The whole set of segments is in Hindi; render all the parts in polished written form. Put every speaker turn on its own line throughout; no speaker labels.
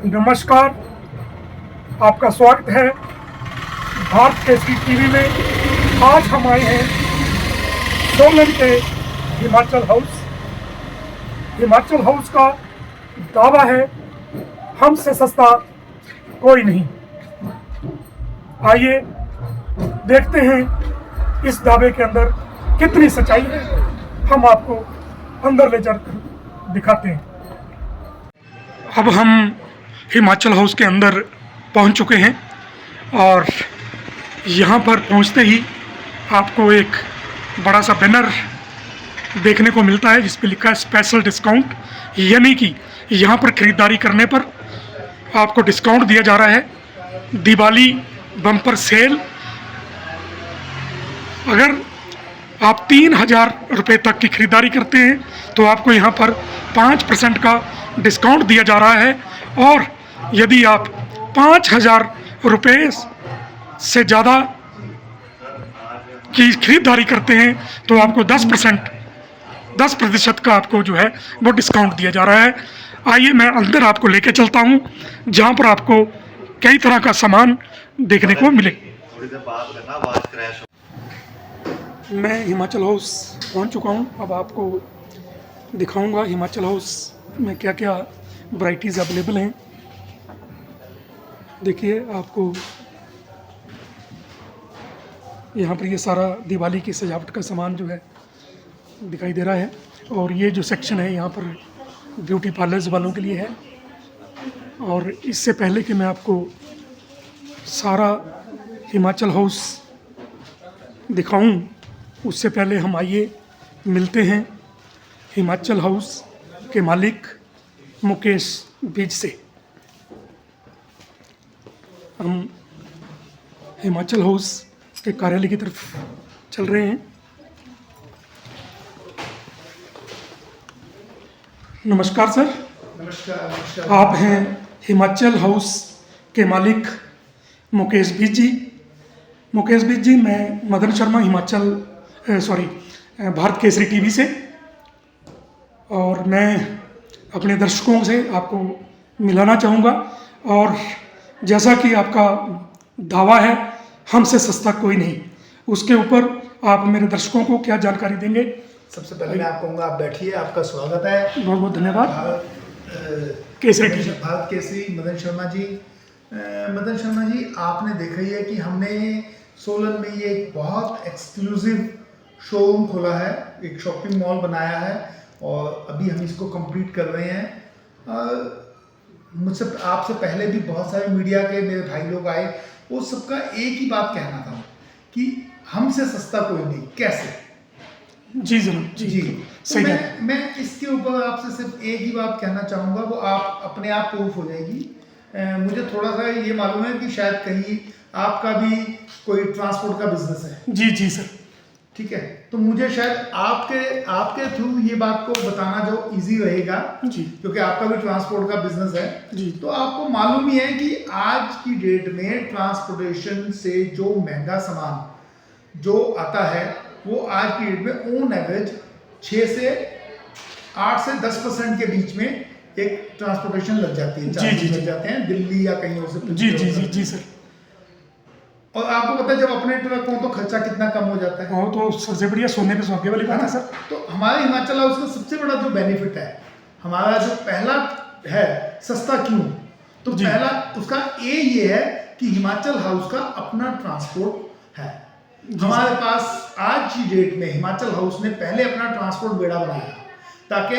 नमस्कार, आपका स्वागत है भारत केसरी टीवी में। आज हम आए हैं सोलन के हिमाचल हाउस। हिमाचल हाउस का दावा है हमसे सस्ता कोई नहीं। आइए देखते हैं इस दावे के अंदर कितनी सच्चाई है। हम आपको अंदर ले जाकर दिखाते हैं। अब हम हिमाचल हाउस के अंदर पहुंच चुके हैं और यहाँ पर पहुंचते ही आपको एक बड़ा सा बैनर देखने को मिलता है जिस पे लिखा है स्पेशल डिस्काउंट, यानी कि यहाँ पर खरीदारी करने पर आपको डिस्काउंट दिया जा रहा है। Diwali bumper cell. अगर आप 3,000 रुपये तक की खरीदारी करते हैं तो आपको यहाँ पर 5% का डिस्काउंट दिया जा रहा है, और यदि आप 5,000 रुपये से ज़्यादा की खरीदारी करते हैं तो आपको 10% का आपको जो है वो डिस्काउंट दिया जा रहा है। आइए मैं अंदर आपको लेके चलता हूँ जहाँ पर आपको कई तरह का सामान देखने को मिले। मैं हिमाचल हाउस पहुँच चुका हूँ। अब आपको दिखाऊंगा हिमाचल हाउस में क्या क्या वैराइटीज़ अवेलेबल हैं। देखिए, आपको यहाँ पर ये सारा दिवाली की सजावट का सामान जो है दिखाई दे रहा है, और ये जो सेक्शन है यहाँ पर ब्यूटी पार्लर्स वालों के लिए है। और इससे पहले कि मैं आपको सारा हिमाचल हाउस दिखाऊं, उससे पहले हम आइए मिलते हैं हिमाचल हाउस के मालिक मुकेश बीज से। हम हिमाचल हाउस के कार्यालय की तरफ चल रहे हैं। नमस्कार सर।
नमस्कार।
आप हैं हिमाचल हाउस के मालिक मुकेश बीज जी। मुकेश बीज जी, मैं मदन शर्मा भारत केसरी टीवी से, और मैं अपने दर्शकों से आपको मिलाना चाहूँगा। और जैसा कि आपका दावा है हमसे सस्ता कोई नहीं, उसके ऊपर आप मेरे दर्शकों को क्या जानकारी देंगे?
सबसे पहले मैं आपको कहूँगा, आप बैठिए, आपका स्वागत है।
बहुत बहुत धन्यवाद।
भारत केसरी मदन शर्मा जी। मदन शर्मा जी, आपने देखा ही है कि हमने सोलन में ये एक बहुत एक्सक्लूसिव शोरूम खोला है, एक शॉपिंग मॉल बनाया है, और अभी हम इसको कंप्लीट कर रहे हैं। मुझसे आपसे पहले भी बहुत सारे मीडिया के मेरे भाई लोग आए, वो सबका एक ही बात कहना था कि हमसे सस्ता कोई नहीं। कैसे?
जी जरूर।
जी
सही
तो
है।
मैं इसके ऊपर आपसे सिर्फ एक ही बात कहना चाहूँगा, वो आप अपने आप प्रूफ हो जाएगी। मुझे थोड़ा सा ये मालूम है कि शायद कहीं आपका भी कोई ट्रांसपोर्ट का बिजनेस है।
जी जी सर।
ठीक है, तो मुझे शायद आपके थ्रू ये बात को बताना जो इजी रहेगा
जी,
क्योंकि आपका भी ट्रांसपोर्ट का बिजनेस है
जी।
तो आपको मालूम ही है कि आज की डेट में ट्रांसपोर्टेशन से जो महंगा सामान जो आता है वो आज की डेट में ऑन एवरेज 8 से 10% के बीच में एक ट्रांसपोर्टेशन लग जाती है।
जी, जी,
लग जाते हैं दिल्ली या कहीं और से।
जी जी जी जी सर।
और आपको पता है जब अपने ट्रक हो तो खर्चा कितना कम हो जाता है।
वो तो सबसे बढ़िया सोने पे सुहागे वाली बात है सर।
तो हमारे हिमाचल हाउस का सबसे बड़ा जो बेनिफिट है, हमारा जो पहला है सस्ता क्यों, तो
जी।
पहला उसका ये है कि हिमाचल हाउस का अपना ट्रांसपोर्ट है। हमारे पास आज की डेट में हिमाचल हाउस ने पहले अपना ट्रांसपोर्ट बेड़ा बनाया ताकि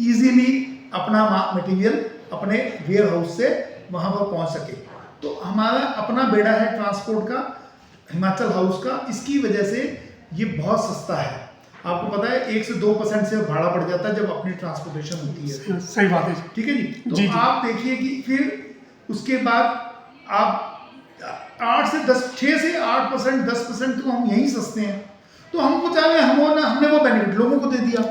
इजीली अपना मटेरियल अपने वेयर हाउस से वहां पर पहुंच सके। तो हमारा अपना बेड़ा है ट्रांसपोर्ट का, हिमाचल हाउस का। इसकी वजह से ये बहुत सस्ता है। आपको पता है 1 से 2% से भाड़ा पड़ जाता है जब अपनी ट्रांसपोर्टेशन होती है।
सही बात है।
ठीक है जी। तो
जी, जी।
आप देखिए कि फिर उसके बाद आप 6 से 8%, 10% तो हम यहीं सस्ते हैं। तो हमको चाहे हमने वो बेनिफिट लोगों को दे दिया।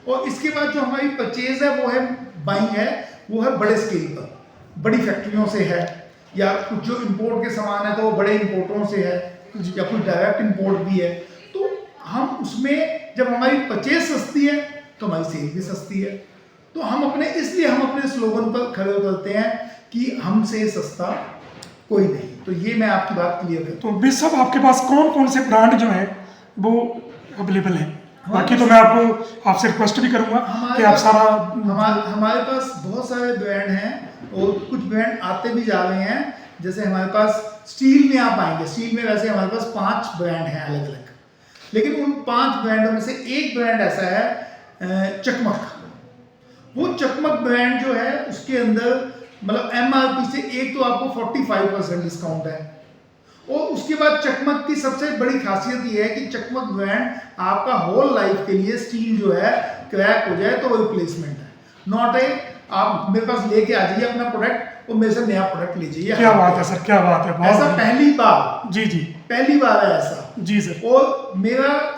और इसके बाद जो हमारी परचेज है वो है बाइंग है, वो है बड़े स्केल पर, बड़ी फैक्ट्रियों से है, या कुछ जो इंपोर्ट के सामान है तो वो बड़े इंपोर्टरों से है, या कुछ डायरेक्ट इंपोर्ट भी है। तो हम उसमें जब हमारी परचेज सस्ती है तो हमारी सेल भी सस्ती है। तो हम अपने स्लोगन पर खड़े उतरते हैं कि हमसे सस्ता कोई नहीं। तो ये मैं आपकी बात क्लियर करता
तो भी सब आपके पास कौन कौन से ब्रांड जो है वो अवेलेबल है? बाकी तो मैं आपको आपसे रिक्वेस्ट भी करूंगा कि आप सारा
हमारे पास बहुत सारे ब्रांड हैं और कुछ ब्रांड आते भी जा रहे हैं। जैसे हमारे पास स्टील में आप आएंगे, स्टील में वैसे हमारे पास 5 ब्रांड हैं अलग अलग, लेकिन उन 5 ब्रांडों में से एक ब्रांड ऐसा है चकमक। वो चकमक ब्रांड जो है उसके अंदर मतलब MRP से एक तो आपको 45% डिस्काउंट है, और उसके बाद चकमक की सबसे बड़ी खासियत ये है कि चकमक ब्रांड आपका होल लाइफ के लिए स्टील जो है क्रैक हो जाए तो रिप्लेसमेंट है, नॉट ए आप मेरे पास लेके आ जाइए अपना प्रोडक्ट और मेरे से नया प्रोडक्ट ले जाइए।
क्या बात है सर, क्या बात है, बहुत
ऐसा पहली बार,
जी जी
पहली बार है ऐसा
जी सर।
और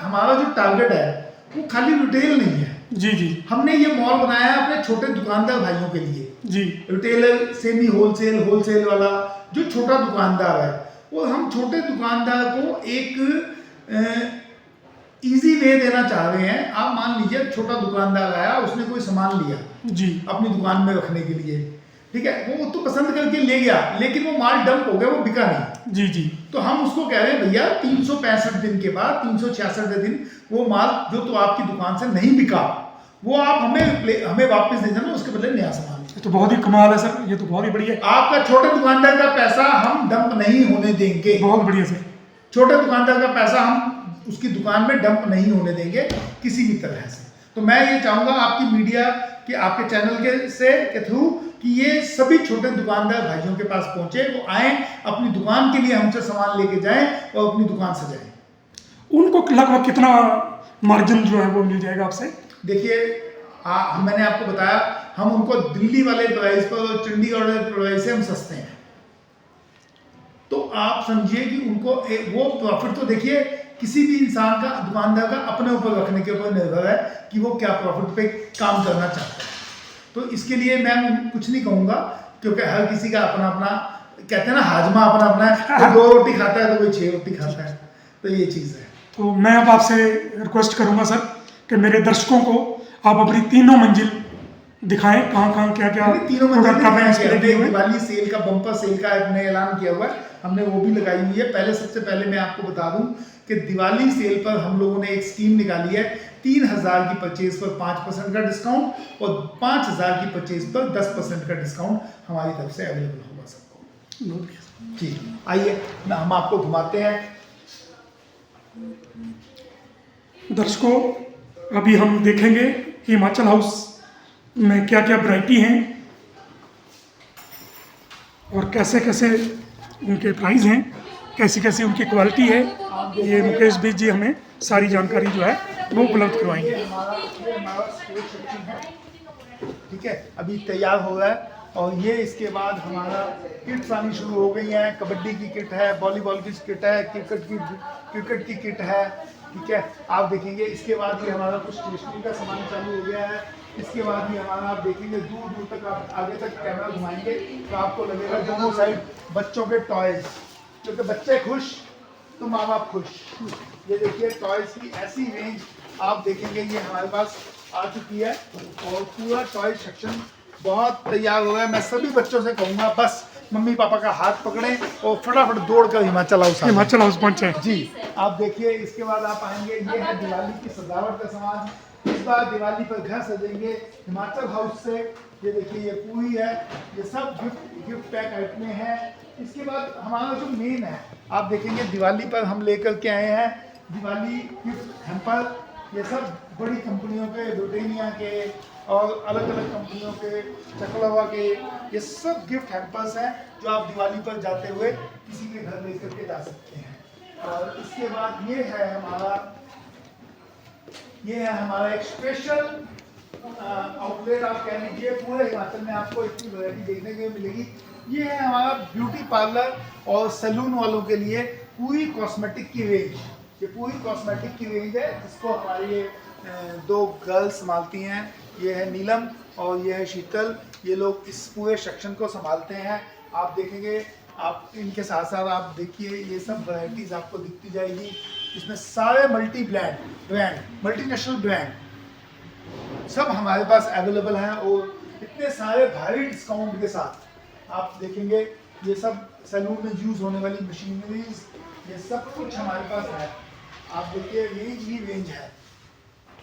हमारा जो टारगेट है वो खाली रिटेल नहीं है
जी जी
हमने ये मॉल बनाया है अपने छोटे दुकानदार भाइयों के लिए
जी।
रिटेलर, सेमी होलसेल, होलसेल वाला जो छोटा दुकानदार है, और हम छोटे दुकानदार को एक इजी वे देना चाह रहे हैं। आप मान लीजिए छोटा दुकानदार आया, उसने कोई सामान लिया
जी
अपनी दुकान में रखने के लिए, ठीक है, वो तो पसंद करके ले गया, लेकिन वो माल डंप हो गया, वो बिका नहीं।
जी जी।
तो हम उसको कह रहे हैं भैया 365 दिन के बाद 366 दिन वो माल जो तो आपकी दुकान से नहीं बिका वो आप हमें वापस दे देना, उसके बदले नया सामान।
ये तो बहुत ही कमाल है सर, ये तो बहुत ही बढ़िया है।
आपका छोटे दुकानदार का पैसा हम डंप नहीं होने देंगे।
बहुत बढ़िया सर।
छोटे दुकानदार का पैसा हम उसकी दुकान में डंप नहीं होने देंगे किसी भी तरह से। तो मैं ये चाहूंगा आपकी मीडिया के, आपके चैनल के थ्रू कि ये सभी छोटे दुकानदार भाइयों के पास पहुंचे, वो आए अपनी दुकान के लिए हमसे सामान लेके जाएं और अपनी दुकान सजाएं।
उनको लगभग कितना मार्जिन जो है वो मिल जाएगा आपसे? देखिए
मैंने आपको बताया हम उनको दिल्ली वाले प्राइस पर और चंडीगढ़ वाले प्राइस से हम सस्ते हैं। तो आप समझिए कि उनको वो प्रॉफिट तो देखिए किसी भी इंसान का, दुकानदार का अपने ऊपर रखने के ऊपर निर्भर है कि वो क्या प्रॉफिट पे काम करना चाहता है। तो इसके लिए मैं कुछ नहीं कहूँगा, क्योंकि हर किसी का अपना अपना, कहते हैं ना, हाजमा अपना अपना है। कोई 2 रोटी खाता है तो कोई 6 रोटी खाता है, तो ये चीज़ है।
तो मैं अब आपसे रिक्वेस्ट करूंगा सर कि मेरे दर्शकों को आप अपनी तीनों मंजिल दिखाएं, कहाँ कहाँ क्या क्या
तीनों मंजिल
दिखाएं।
दिवाली सेल का, बम्पर सेल का हमने ऐलान किया हुआ है, हमने वो भी लगाई हुई है। सबसे पहले मैं आपको बता दूं कि दिवाली सेल पर हम लोगों ने एक स्कीम निकाली है। 3000 की परचेज पर 5% का डिस्काउंट और 5000 की परचेज पर 10% का डिस्काउंट हमारी तरफ से अवेलेबल होगा सबको। जी आइए हम आपको घुमाते हैं।
दर्शकों, अभी हम देखेंगे हिमाचल हाउस में क्या क्या वैरायटी हैं और कैसे कैसे उनके प्राइस हैं, कैसी कैसी उनकी क्वालिटी है। ये मुकेश बीज जी हमें सारी जानकारी जो है वो उपलब्ध करवाएंगे।
हमारा स्पोर्ट्स सेक्शन है, ठीक है, अभी तैयार हो रहा है। और ये इसके बाद हमारा किट्स आनी शुरू हो गई हैं। कबड्डी की किट है, वॉलीबॉल की किट है, क्रिकेट की किट है, ठीक है, आप देखेंगे। इसके बाद भी हमारा कुछ स्टेशनरी का सामान चालू हो गया है। इसके बाद भी हमारा आप देखेंगे दूर दूर तक, आप आगे तक कैमरा घुमाएंगे तो आपको लगेगा दोनों साइड बच्चों के टॉयज, क्योंकि बच्चे खुश तो माँ बाप खुश। ये देखिए टॉयज की ऐसी रेंज आप देखेंगे, ये हमारे पास आ चुकी है और पूरा टॉय सेक्शन बहुत तैयार हो गया। मैं सभी बच्चों से कहूँगा बस मम्मी पापा का हाथ पकड़ें और फटाफट दौड़ कर हिमाचल हाउस
पहुंचे
जी। आप देखिए इसके बाद आप आएंगे, ये है दिवाली की सजावट का सामान। इस बार दिवाली पर घर सजेंगे हिमाचल हाउस से। ये देखिए ये पूरी है, ये सब गिफ्ट पैक आइटमें हैं। इसके बाद हमारा जो मेन है, आप देखेंगे दिवाली पर हम लेकर के आए हैं दिवाली गिफ्ट हैम्पर। ये सब बड़ी कंपनियों के, ब्रिटानिया के और अलग अलग कंपनियों के, चकलवा के, ये सब गिफ्ट हैम्पर्स हैं जो आप दिवाली पर जाते हुए किसी के घर लेकर के जा सकते हैं। और इसके बाद ये है हमारा एक स्पेशल आउटलेट, आप कह लीजिए। पूरे हिमाचल में आपको इतनी वैरायटी देखने को मिलेगी। ये है हमारा ब्यूटी पार्लर और सैलून वालों के लिए पूरी कॉस्मेटिक की रेंज। ये पूरी कॉस्मेटिक की रेंज है जिसको हमारी ये 2 गर्ल्स संभालती हैं। ये है नीलम और ये है शीतल। ये लोग इस पूरे सेक्शन को संभालते हैं। आप देखेंगे, आप इनके साथ साथ आप देखिए ये सब वैरायटीज आपको दिखती जाएगी। इसमें सारे मल्टीनेशनल ब्रांड सब हमारे पास अवेलेबल हैं और इतने सारे भारी डिस्काउंट के साथ आप देखेंगे ये सब सैलून में यूज़ होने वाली मशीनरीज, ये सब कुछ हमारे पास है। आप देखिए यही रेंज है।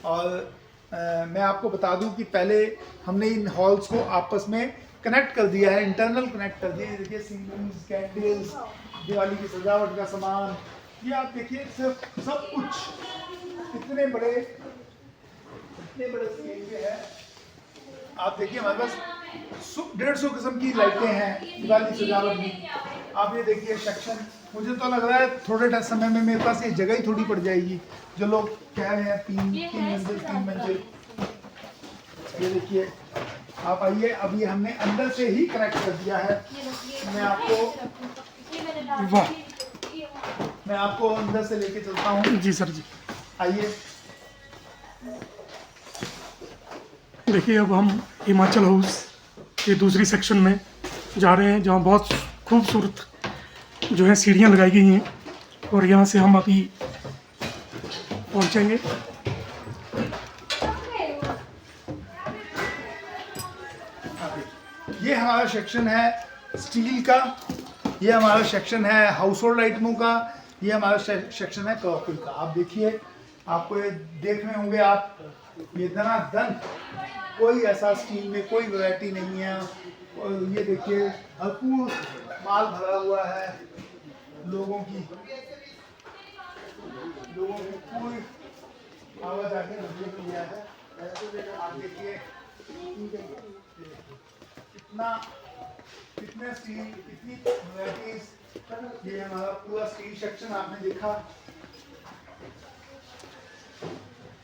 और मैं आपको बता दूं कि पहले हमने इन हॉल्स को आपस में कनेक्ट कर दिया है, इंटरनल कनेक्ट कर दिया है। देखिए सीलिंग्स, कैंडल्स, दिवाली की सजावट का सामान, ये आप देखिए सब कुछ इतने बड़े स्केल पे है। आप देखिए हमारे पास 150 किस्म की लाइटें हैं दिवाली सजावट में। आप ये देखिए सेक्शन, मुझे तो लग रहा है थोड़े समय में मेरे पास ये जगह ही थोड़ी पड़ जाएगी। जो लोग कह रहे हैं तीन मंजिल। ये देखिए आप आइए, अब ये हमने अंदर से ही कनेक्ट कर दिया है।
वाह,
मैं आपको अंदर से लेके चलता हूँ।
जी सर जी।
आइए
देखिए अब हम हिमाचल हाउस के दूसरी सेक्शन में जा रहे हैं, जहाँ बहुत खूबसूरत जो है सीढ़ियाँ लगाई गई हैं, और यहाँ से हम अभी पहुँचेंगे।
ये हमारा सेक्शन है स्टील का, ये हमारा सेक्शन है हाउस होल्ड आइटमों का, ये हमारा सेक्शन है क्रॉकरी का। आप देखिए, आपको ये देख रहे होंगे आप, ये धनाधन कोई ऐसा स्टील में कोई वैरायटी नहीं है। और ये देखिए भरपूर माल भरा हुआ है, लोगों की पूरी आवाज आके लग गया है। आप देखिए कितने स्टील, कितनी वैराइटीज। ये हमारा पूरा स्टील सेक्शन आपने देखा।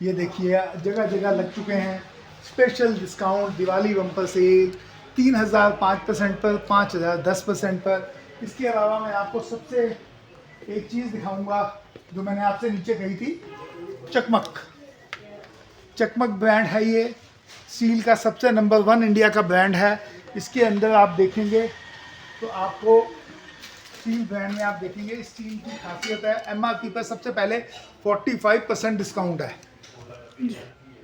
ये देखिए जगह जगह लग चुके हैं special discount, Diwali bumper cell 3000 5% पर, 5000 10% पर। इसके अलावा मैं आपको सबसे एक चीज़ दिखाऊंगा जो मैंने आपसे नीचे कही थी, चकमक ब्रांड है। ये स्टील का सबसे नंबर 1 इंडिया का ब्रांड है। इसके अंदर आप देखेंगे तो आपको स्टील ब्रांड में आप देखेंगे स्टील की खासियत है, एमआरपी पर सबसे पहले 45% डिस्काउंट है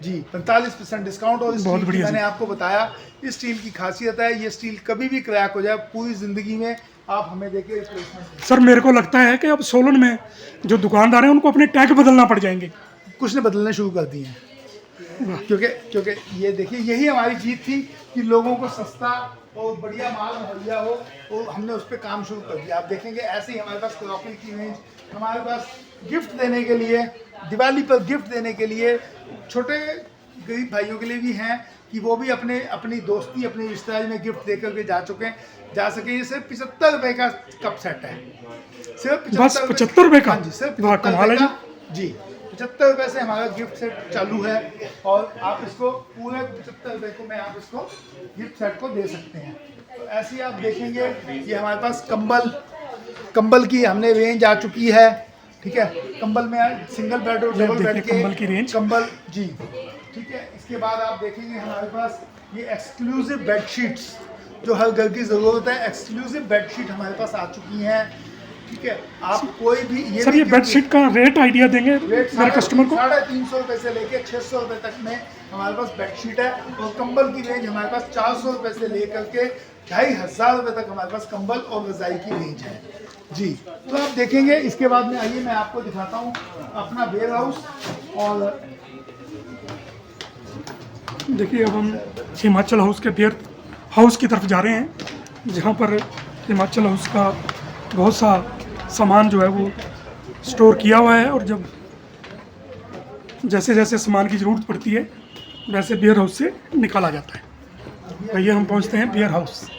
जी, 45% डिस्काउंट। और इस
बहुत बढ़िया,
मैंने आपको बताया इस स्टील की खासियत है, ये स्टील कभी भी क्रैक हो जाए पूरी ज़िंदगी में आप हमें देके रिप्लेसमेंट।
सर मेरे को लगता है कि अब सोलन में जो दुकानदार हैं उनको अपने टैग बदलना पड़ जाएंगे।
कुछ ने बदलने शुरू कर दिए हैं, क्योंकि ये देखिए यही हमारी जीत थी कि लोगों को सस्ता और बढ़िया माल मुहैया हो, और हमने उस पर काम शुरू कर दिया। आप देखेंगे ऐसे ही हमारे पास क्रॉकरी की रेंज, हमारे पास गिफ्ट देने के लिए, दिवाली पर गिफ्ट देने के लिए, छोटे गरीब भाइयों के लिए भी हैं कि वो भी अपनी दोस्ती, अपनी रिश्तेदारी में गिफ्ट दे करके जा सके। ये सिर्फ 75 रुपये का कप सेट है, सिर्फ
75 रुपये का।
हाँ जी, सिर्फ
वाह, कमाल है
जी। 75 रुपये से हमारा गिफ्ट सेट चालू है, और आप इसको पूरे 75 रुपये को मैं आप इसको गिफ्ट सेट को दे सकते हैं। तो ऐसे ही आप देखेंगे ये हमारे पास कंबल की हमने रेंज आ चुकी है। ठीक है, कंबल में सिंगल बेड और डबल बेड के
कंबल की रेंज,
कंबल जी। ठीक है, इसके बाद आप देखेंगे हमारे पास ये एक्सक्लूसिव बेडशीट्स जो हर घर की ज़रूरत है, एक्सक्लूसिव बेडशीट हमारे पास आ चुकी हैं। ठीक है, आप कोई भी
सर ये बेडशीट का रेट आइडिया देंगे मेरे कस्टमर को।
350 रुपये से लेके 600 रुपये तक में हमारे पास बेडशीट है, और कंबल की रेंज हमारे पास 400 रुपये से लेकर के 2500 रुपये तक हमारे पास कंबल और रजाई की रेंज है जी। तो आप देखेंगे इसके बाद में, आइए मैं आपको दिखाता हूँ अपना वेयर हाउस। और
देखिए अब हम हिमाचल हाउस के वेयर हाउस की तरफ जा रहे हैं, जहाँ पर हिमाचल हाउस का बहुत सा सामान जो है वो स्टोर किया हुआ है, और जब जैसे जैसे सामान की ज़रूरत पड़ती है वैसे वेयर हाउस से निकाला जाता है। भैया हम पहुँचते हैं वेयर हाउस।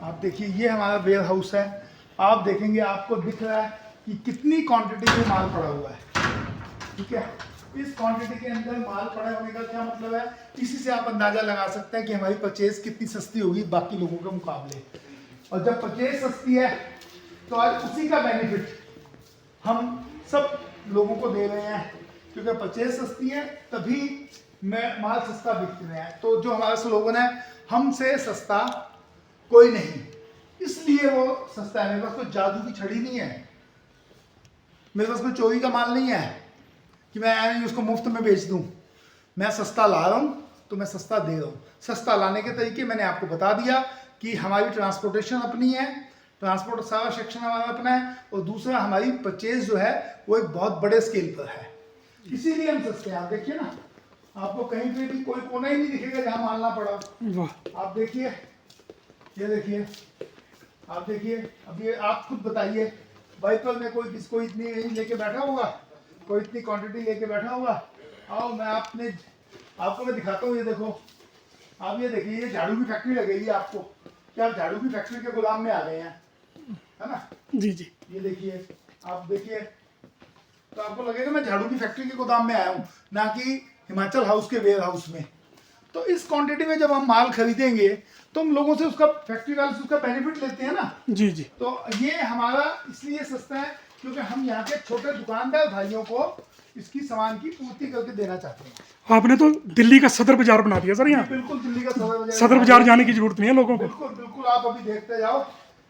आप देखिए ये हमारा वेयर हाउस है। आप देखेंगे आपको दिख रहा है कि कितनी क्वांटिटी में माल पड़ा हुआ है। ठीक है, इस क्वांटिटी के अंदर माल पड़े होने का क्या मतलब है, इसी से आप अंदाजा लगा सकते हैं कि हमारी परचेज कितनी सस्ती होगी बाकी लोगों के मुकाबले। और जब परचेज सस्ती है तो आज उसी का बेनिफिट हम सब लोगों को दे रहे हैं, क्योंकि परचेज सस्ती है तभी माल सस्ता बिक रहे हैं। तो जो हमारा स्लोगन है, हमसे सस्ता कोई नहीं, इसलिए वो सस्ता है। मेरे पास कोई जादू की छड़ी नहीं है, मेरे पास कोई चोरी का माल नहीं है कि मैं उसको मुफ्त में बेच दूं। मैं सस्ता ला रहा हूं तो मैं सस्ता दे रहा हूँ। सस्ता लाने के तरीके मैंने आपको बता दिया कि हमारी ट्रांसपोर्टेशन अपनी है, ट्रांसपोर्ट सारा सेक्शन हमारा अपना है, और दूसरा हमारी परचेज जो है वो एक बहुत बड़े स्केल पर है, इसीलिए हम सस्ते हैं। आप देखिए ना, आपको कहीं पे भी कोई कोना ही नहीं दिखेगा जहाँ मालना पड़ा। आप देखिए, ये देखिए, आप देखिए, अब ये आप खुद बताइए, बाइपल में कोई किसको इतनी रेंज लेके बैठा होगा, कोई इतनी क्वांटिटी लेके बैठा होगा? आओ मैं आपको मैं दिखाता हूँ। ये देखो, आप ये देखिए, ये झाड़ू की फैक्ट्री लगेगी आपको, क्या आप झाड़ू की फैक्ट्री के गोदाम में आ गए हैं, है ना?
जी जी।
ये देखिए, आप देखिए, तो आपको लगेगा मैं झाड़ू की फैक्ट्री के गोदाम में आया हूँ, ना कि हिमाचल हाउस के वेयर हाउस में। तो इस क्वांटिटी में जब हम माल खरीदेंगे तो हम लोगों से उसका, फैक्ट्री वाले से उसका बेनिफिट लेते हैं ना।
जी जी।
तो ये हमारा इसलिए सस्ता है क्योंकि हम यहाँ के छोटे दुकानदार भाइयों को इसकी सामान की पूर्ति करके देना चाहते हैं।
आपने तो दिल्ली का सदर बाजार बना दिया सर यहाँ।
बिल्कुल, दिल्ली का
सदर बाजार जाने की जरूरत नहीं है लोगों को।
बिल्कुल बिल्कुल, आप अभी देखते जाओ,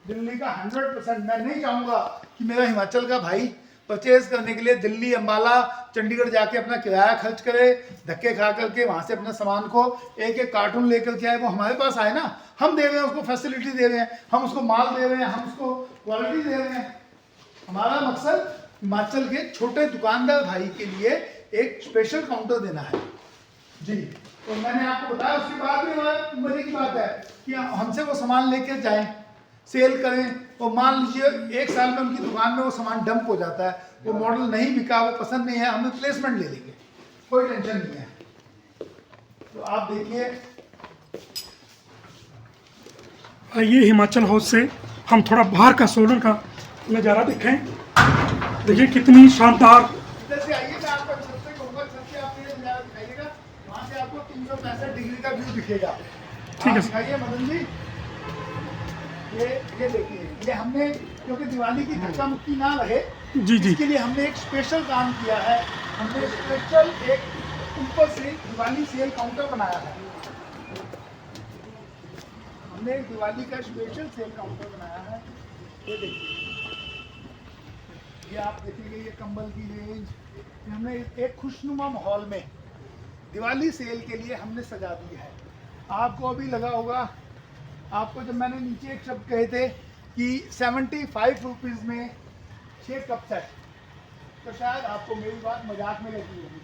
दिल्ली का 100%। मैं नहीं चाहूंगा कि मेरा हिमाचल का भाई परचेज करने के लिए दिल्ली, अंबाला, चंडीगढ़ जाके अपना किराया खर्च करे, धक्के खा करके वहां से अपने सामान को एक एक कार्टून लेकर के आए। वो हमारे पास आए ना, हम दे रहे हैं उसको, फैसिलिटी दे रहे हैं, हम उसको माल दे रहे हैं, हम उसको क्वालिटी दे रहे हैं। हमारा मकसद हिमाचल के छोटे दुकानदार भाई के लिए एक स्पेशल काउंटर देना है जी। तो मैंने आपको बताया, उसके बाद भी हमारा मजे की बात है कि हमसे वो सामान लेके जाएं, सेल करें, और मान लीजिए 1 साल में उनकी दुकान में वो सामान डंप हो जाता है, वो मॉडल नहीं बिका, वो पसंद नहीं है, हम रिप्लेसमेंट ले लेंगे, कोई टेंशन नहीं है। तो आप देखिए,
ये हिमाचल हाउस से हम थोड़ा बाहर का सोलन का नज़ारा देखें। देखिए कितनी शानदार।
इधर से आइए, मैं आपको छत से कहूँगा, छत से आप ये नज़ारा दिखाइएगा, वहाँ से आपको 365 डिग्री का व्यू दिखेगा।
ठीक है।
दिखाइए मदन जी, ये देखिए, ये हमने, क्योंकि दिवाली की धक्का मुक्की ना रहे,
जी जी।
इसके लिए हमने एक स्पेशल काम किया है। हमने स्पेशल एक ऊपर से दिवाली सेल काउंटर बनाया है। हमने एक दिवाली का स्पेशल सेल काउंटर बनाया है। ये देखिए, ये आप देखेंगे, ये कंबल की रेंज हमने एक खुशनुमा माहौल में दिवाली सेल के लिए हमने सजा दी है। आपको अभी लगा होगा, आपको जब मैंने नीचे एक शब्द कहे थे कि 75 रुपीज़ में 6 कप सेट, तो शायद आपको मेरी बात मजाक में लगी होगी।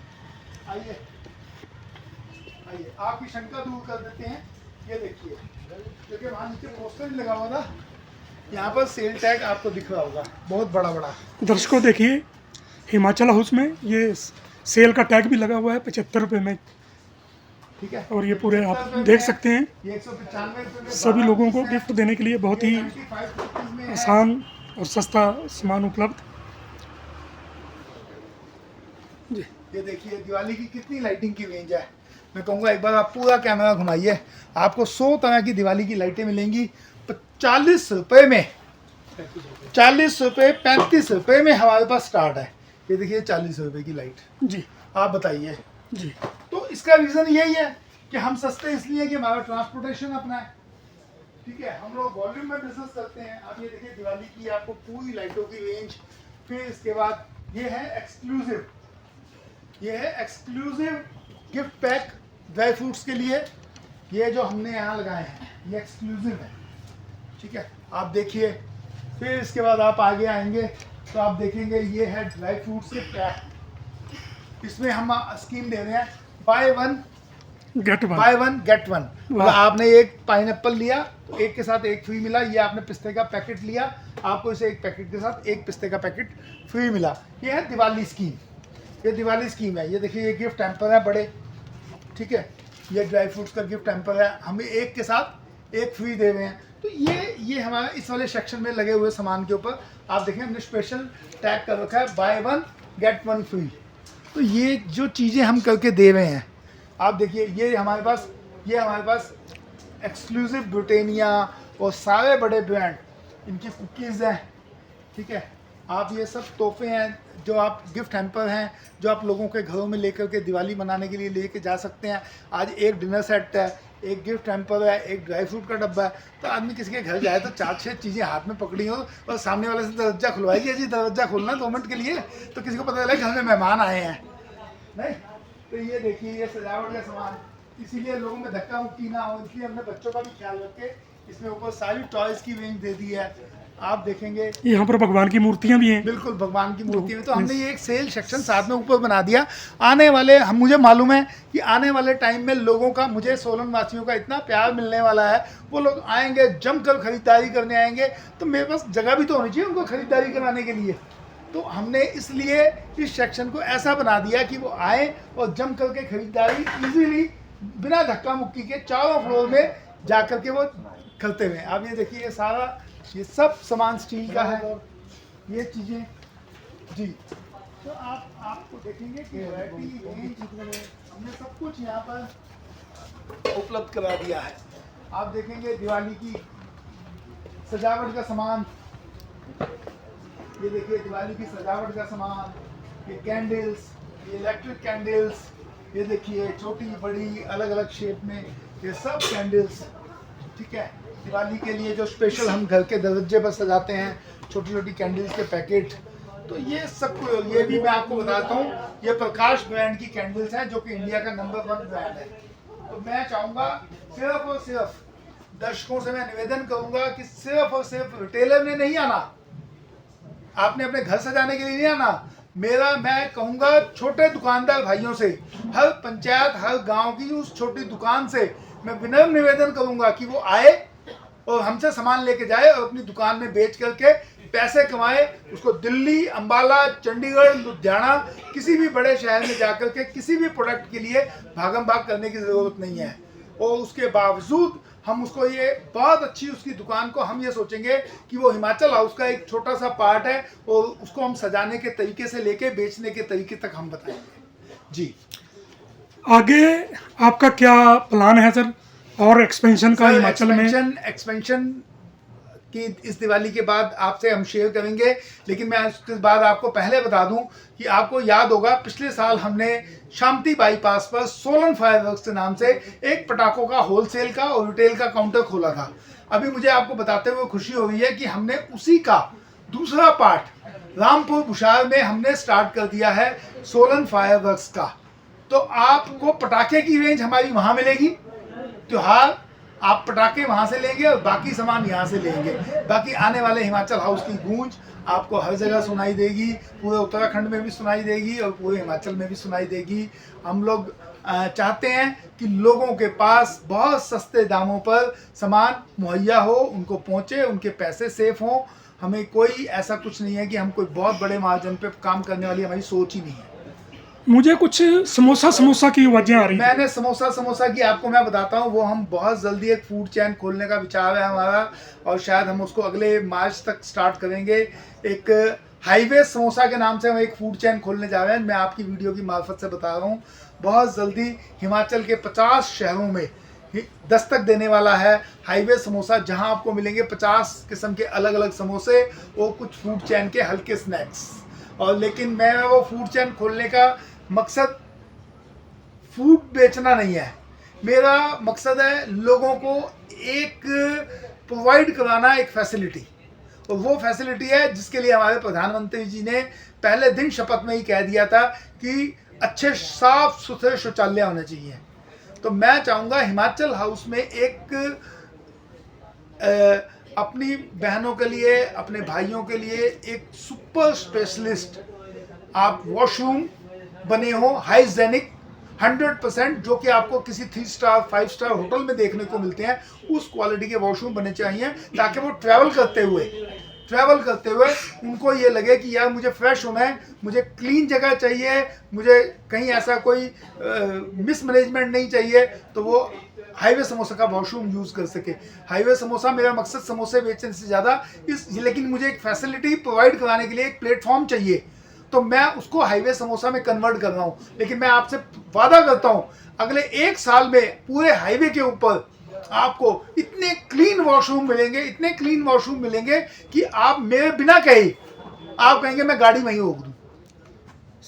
आइए आइए, आपकी शंका दूर कर देते हैं। ये देखिए, क्योंकि वहाँ नीचे पोस्टर भी लगा हुआ था, यहाँ पर सेल टैग आपको दिख रहा होगा, बहुत बड़ा बड़ा।
दर्शकों देखिए, हिमाचल हाउस में ये सेल का टैग भी लगा हुआ है 75 रुपये में,
ठीक है।
और ये पूरे आप देख सकते हैं।
ये 195 रुपये में
सभी लोगों को गिफ्ट देने के लिए बहुत ही
95 रुपीज़ में है।
आसान और सस्ता सामान उपलब्ध। जी,
ये देखिए, दिवाली की कितनी लाइटिंग की रेंज है। मैं कहूँगा एक बार आप पूरा कैमरा घुमाइए, आपको 100 तरह की दिवाली की लाइटें मिलेंगी 40 रुपये में। 40 रुपये, 35 रुपये में हमारे पास स्टार्ट है। ये देखिए 40 रुपये की लाइट।
जी
आप बताइए
जी।
तो इसका रीज़न यही है कि हम सस्ते इसलिए कि हमारा ट्रांसपोर्टेशन अपना है, ठीक है। हम लोग वॉल्यूम में बिजनेस करते हैं। आप ये देखिए, दिवाली की आपको पूरी लाइटों की रेंज। फिर इसके बाद ये है एक्सक्लूसिव, ये है exclusive gift pack dry fruits के लिए। ये जो हमने यहाँ लगाए हैं ये एक्सक्लूसिव है, ठीक है। आप देखिए, फिर इसके बाद आप आगे आएंगे तो आप देखेंगे ये है ड्राई फ्रूट्स के पैक। इसमें हम स्कीम दे रहे हैं बाय वन
गेट
वन। मतलब आपने एक पाइनएप्पल लिया तो एक के साथ एक फ्री मिला। ये आपने पिस्ते का पैकेट लिया, आपको इसे एक पैकेट के साथ एक पिस्ते का पैकेट फ्री मिला। ये है दिवाली स्कीम, ये दिवाली स्कीम है। ये देखिए, ये गिफ्ट हैम्पर है बड़े, ठीक है। ये ड्राई फ्रूट्स का गिफ्ट हैम्पर है, हमें एक के साथ एक फ्री दे रहे हैं। तो ये हमारा इस वाले सेक्शन में लगे हुए सामान के ऊपर आप देखें, हमने स्पेशल टैग कर रखा है by one get one free. तो ये जो चीज़ें हम करके दे रहे हैं, आप देखिए, ये हमारे पास एक्सक्लूसिव ब्रिटानिया और सारे बड़े ब्रांड इनकी कुकीज़ हैं, ठीक है। आप ये सब तोहफे हैं जो आप गिफ्ट हैम्पर हैं जो आप लोगों के घरों में लेकर के दिवाली मनाने के लिए लेके जा सकते हैं। आज एक डिनर सेट है, एक गिफ्ट हैम्पर है, एक ड्राई फ्रूट का डब्बा है। तो आदमी किसी के घर जाए तो 4-6 चीज़ें हाथ में पकड़ी हो और सामने वाले से दरवाजा खुलवाइए, जी दरवाजा खोलना 2 मिनट के लिए, तो किसी को पता चले घर में मेहमान आए हैं। नहीं, तो ये देखिए, ये सजावट का सामान इसीलिए लोगों में धक्का मुक्की ना हो, इसलिए हमने बच्चों का भी ख्याल रख के इसमें ऊपर सारी टॉयज की रेंज दे दी है। आप देखेंगे
यहाँ पर भगवान की मूर्तियाँ भी हैं।
बिल्कुल भगवान की मूर्ति में, तो हमने ये एक सेल सेक्शन साथ में ऊपर बना दिया। आने वाले हम मुझे मालूम है कि आने वाले टाइम में लोगों का, मुझे सोलन वासियों का इतना प्यार मिलने वाला है, वो लोग आएंगे जमकर खरीदारी करने आएंगे, तो मेरे पास जगह भी तो होनी चाहिए उनको खरीदारी कराने के लिए। तो हमने इसलिए इस सेक्शन को ऐसा बना दिया कि वो आए और जम करके खरीदारी इजीली बिना धक्का मुक्की के चारों फ्लोर में जा करके वो करते हुए। आप ये देखिए, ये सारा ये सब सामान स्टील का है, ये चीज़ें जी। तो आपको देखेंगे कि वैरायटी रेंज हमने सब कुछ यहाँ पर उपलब्ध करा दिया है। आप देखेंगे दिवाली की सजावट का सामान, ये देखिए दिवाली की सजावट का सामान, ये कैंडल्स, ये इलेक्ट्रिक कैंडल्स, ये देखिए छोटी बड़ी अलग अलग शेप में ये सब कैंडल्स, ठीक है। दिवाली के लिए जो स्पेशल हम घर के दरवाजे पर सजाते हैं, छोटी छोटी कैंडल्स के पैकेट, तो ये सब कुछ। ये भी मैं आपको बताता हूँ, ये प्रकाश ब्रांड की कैंडल्स हैं जो कि इंडिया का नंबर 1 ब्रांड है। तो मैं चाहूँगा सिर्फ और सिर्फ दर्शकों से मैं निवेदन करूँगा कि सिर्फ और सिर्फ रिटेलर ने नहीं आना, आपने अपने घर सजाने के लिए नहीं आना। मैं कहूँगा छोटे दुकानदार भाइयों से, हर पंचायत हर गांव की उस छोटी दुकान से मैं विनम्र निवेदन करूँगा कि वो आए और हमसे सामान लेके जाए और अपनी दुकान में बेच करके पैसे कमाए। उसको दिल्ली, अंबाला, चंडीगढ़, लुधियाना, किसी भी बड़े शहर में जाकर के किसी भी प्रोडक्ट के लिए भागम भाग करने की ज़रूरत नहीं है। और उसके बावजूद हम उसको ये बहुत अच्छी उसकी दुकान को हम ये सोचेंगे कि वो हिमाचल हाउस का एक छोटा सा पार्ट है और उसको हम सजाने के तरीके से लेके बेचने के तरीके तक हम बताएंगे जी।
आगे आपका क्या प्लान है सर, और एक्सपेंशन का हिमाचल में?
एक्सपेंशन की इस दिवाली के बाद आपसे हम शेयर करेंगे, लेकिन मैं उसके बाद आपको पहले बता दूं कि आपको याद होगा पिछले साल हमने शांति बाईपास पर सोलन फायरवर्क्स के नाम से एक पटाखों का होलसेल का और रिटेल का काउंटर खोला था। अभी मुझे आपको बताते हुए खुशी हो रही है कि हमने उसी का दूसरा पार्ट रामपुर बुशार में हमने स्टार्ट कर दिया है सोलन फायरवर्क्स का। तो आपको पटाखे की रेंज हमारी वहाँ मिलेगी, त्योहार आप पटाखे वहाँ से लेंगे और बाकी सामान यहाँ से लेंगे। बाकी आने वाले हिमाचल हाउस की गूंज आपको हर जगह सुनाई देगी, पूरे उत्तराखंड में भी सुनाई देगी और पूरे हिमाचल में भी सुनाई देगी। हम लोग चाहते हैं कि लोगों के पास बहुत सस्ते दामों पर सामान मुहैया हो, उनको पहुँचे, उनके पैसे सेफ हों। हमें कोई ऐसा कुछ नहीं है कि हम कोई बहुत बड़े मार्जिन पे काम करने वाली हमारी सोच ही नहीं है।
मुझे कुछ समोसा की आवाजें आ रही हैं।
मैंने समोसा की आपको मैं बताता हूँ, वो हम बहुत जल्दी एक फूड चैन खोलने का विचार है हमारा और शायद हम उसको अगले मार्च तक स्टार्ट करेंगे। एक हाईवे समोसा के नाम से हम एक फूड चैन खोलने जा रहे हैं। मैं आपकी वीडियो की मार्फत से बता रहा हूँ, बहुत जल्दी हिमाचल के 50 शहरों में दस्तक देने वाला है हाईवे समोसा, जहां आपको मिलेंगे 50 किस्म के अलग अलग समोसे और कुछ फूड चैन के हल्के स्नैक्स। और लेकिन मैं वो फूड चैन खोलने का मकसद फूड बेचना नहीं है, मेरा मकसद है लोगों को एक प्रोवाइड कराना, एक फैसिलिटी। और वो फैसिलिटी है जिसके लिए हमारे प्रधानमंत्री जी ने पहले दिन शपथ में ही कह दिया था कि अच्छे साफ सुथरे शौचालय होने चाहिए। तो मैं चाहूँगा हिमाचल हाउस में एक अपनी बहनों के लिए, अपने भाइयों के लिए एक सुपर स्पेशलिस्ट आप वॉशरूम बने हो, हाइजेनिक 100%, जो कि आपको किसी 3 स्टार 5 स्टार होटल में देखने को मिलते हैं, उस क्वालिटी के वॉशरूम बने चाहिए, ताकि वो ट्रैवल करते हुए उनको ये लगे कि यार मुझे फ्रेश होना है, मुझे क्लीन जगह चाहिए, मुझे कहीं ऐसा कोई मिसमैनेजमेंट नहीं चाहिए, तो वो हाईवे समोसा का वॉशरूम यूज़ कर सके। हाईवे समोसा, मेरा मकसद समोसे बेचने से ज़्यादा लेकिन मुझे एक फैसिलिटी प्रोवाइड कराने के लिए एक प्लेटफॉर्म चाहिए, तो मैं उसको हाईवे समोसा में कन्वर्ट कर रहा हूँ। लेकिन मैं आपसे वादा करता हूँ अगले 1 साल में पूरे हाईवे के ऊपर आपको इतने क्लीन वॉशरूम मिलेंगे कि आप मेरे बिना कहे आप कहेंगे मैं गाड़ी वहीं रोक दूँ।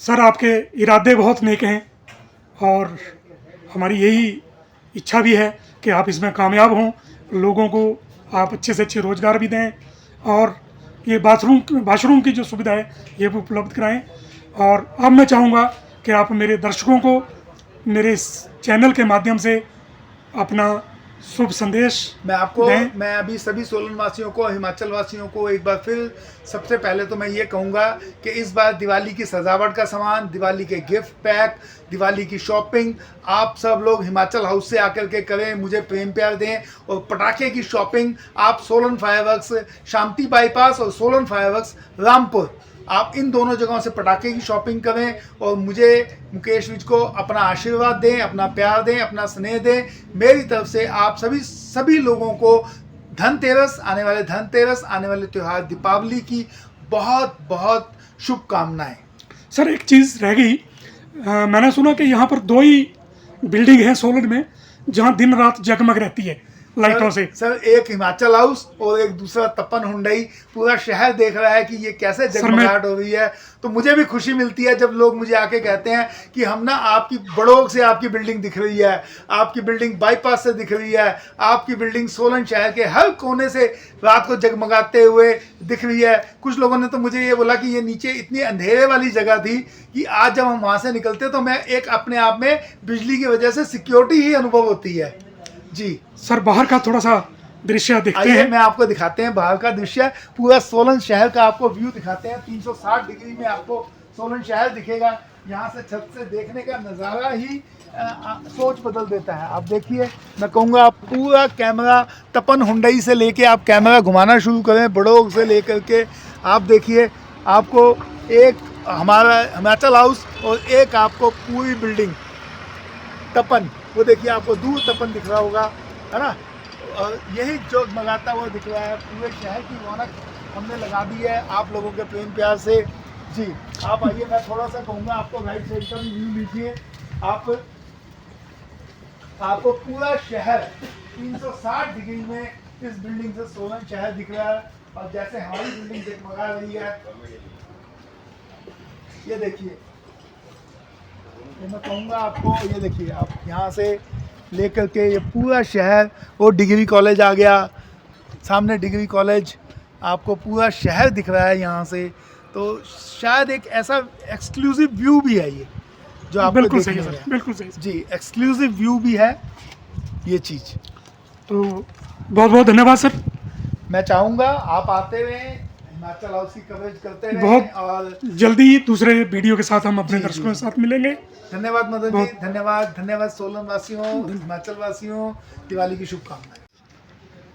सर, आपके इरादे बहुत नेक हैं और हमारी यही इच्छा भी है कि आप इसमें कामयाब हों, लोगों को आप अच्छे से अच्छे रोज़गार भी दें और ये बाथरूम की जो सुविधा है ये भी उपलब्ध कराएं। और अब मैं चाहूँगा कि आप मेरे दर्शकों को मेरे इस चैनल के माध्यम से अपना शुभ संदेश दें।
मैं अभी सभी सोलन वासियों को, हिमाचल वासियों को एक बार फिर सबसे पहले तो मैं ये कहूँगा कि इस बार दिवाली की सजावट का सामान, दिवाली के गिफ्ट पैक, दिवाली की शॉपिंग आप सब लोग हिमाचल हाउस से आकर के करें, मुझे प्रेम प्यार दें। और पटाखे की शॉपिंग आप सोलन फायरवर्क्स शांति बाईपास और सोलन फायरवर्क्स रामपुर, आप इन दोनों जगहों से पटाखे की शॉपिंग करें और मुझे मुकेश विज को अपना आशीर्वाद दें, अपना प्यार दें, अपना स्नेह दें। मेरी तरफ से आप सभी लोगों को धनतेरस, आने वाले त्यौहार दीपावली की बहुत बहुत शुभकामनाएं।
सर एक चीज़ रह गई, मैंने सुना कि यहाँ पर 2 ही बिल्डिंग है सोलन में जहाँ दिन रात जगमग रहती है लाइटों से।
सर एक हिमाचल हाउस और एक दूसरा तपन हुंडई। पूरा शहर देख रहा है कि ये कैसे जगमगाहट हो रही है। तो मुझे भी खुशी मिलती है जब लोग मुझे आके कहते हैं कि हम ना आपकी बड़ोग से आपकी बिल्डिंग दिख रही है, आपकी बिल्डिंग बाईपास से दिख रही है, आपकी बिल्डिंग सोलन शहर के हर कोने से रात को जगमगाते हुए दिख रही है। कुछ लोगों ने तो मुझे ये बोला कि ये नीचे इतनी अंधेरे वाली जगह थी कि आज जब हम वहाँ से निकलते तो मैं एक अपने आप में बिजली की वजह से सिक्योरिटी ही अनुभव होती है। जी
सर बाहर का थोड़ा सा दृश्य दिखते हैं,
मैं आपको दिखाते हैं बाहर का दृश्य, पूरा सोलन शहर का आपको व्यू दिखाते हैं। 360 डिग्री में आपको सोलन शहर दिखेगा। यहाँ से छत से देखने का नज़ारा ही सोच बदल देता है। आप देखिए, मैं कहूँगा आप पूरा कैमरा तपन हुंडई से लेके आप कैमरा घुमाना शुरू करें, बड़ोग से लेकर के आप देखिए, आपको एक हमारा हिमाचल हाउस और एक आपको पूरी बिल्डिंग तपन, वो देखिए आपको दूर तपन दिख रहा होगा, है ना। और यही जो मगाता हुआ दिख रहा है, पूरे शहर की रौनक हमने लगा दी है आप लोगों के प्रेम प्यार से। जी आप आइए, मैं थोड़ा सा कहूँगा आपको राइट साइड का भी व्यू लीजिए। आपको पूरा शहर 360 डिग्री में इस बिल्डिंग से सोलन शहर दिख रहा है। और जैसे हमारी बिल्डिंग जगमगा रही है, ये देखिए, ये मैं कहूँगा आपको, ये देखिए आप यहाँ से लेकर के ये पूरा शहर, वो डिग्री कॉलेज आ गया सामने, डिग्री कॉलेज आपको पूरा शहर दिख रहा है यहाँ से। तो शायद एक ऐसा एक्सक्लूसिव व्यू भी है ये जो आपको
बिल्कुल सही
देखने
है
में
सर, बिल्कुल सही।
जी एक्सक्लूसिव व्यू भी है ये चीज़।
तो बहुत बहुत धन्यवाद सर।
मैं चाहूँगा आप आते हुए हिमाचल हाउस की कवरेज करते रहें
बहुत
और
जल्दी दूसरे वीडियो के साथ हम अपने
जी,
दर्शकों के
जी।
साथ मिलेंगे।
धन्यवाद मदन जी, धन्यवाद सोलन वासियों, हिमाचल वासियों, दिवाली की शुभकामनाएं।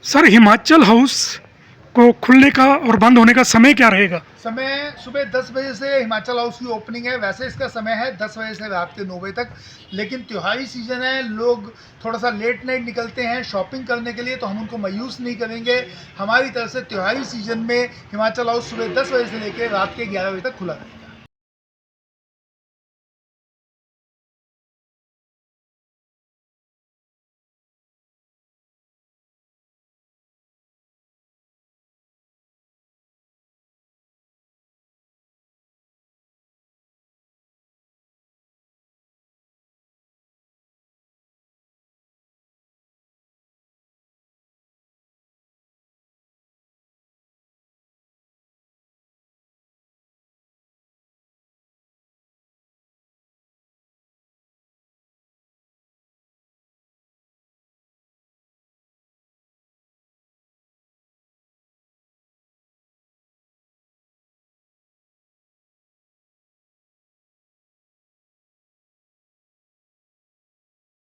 सर हिमाचल हाउस को खुलने का और बंद होने का समय क्या रहेगा?
समय सुबह 10 बजे से हिमाचल हाउस की ओपनिंग है। वैसे इसका समय है 10 बजे से रात के 9 बजे तक, लेकिन त्योहारी सीजन है, लोग थोड़ा सा लेट नाइट निकलते हैं शॉपिंग करने के लिए, तो हम उनको मायूस नहीं करेंगे। हमारी तरफ से त्योहारी सीजन में हिमाचल हाउस सुबह 10 बजे से लेकर रात के 11 बजे तक खुला है।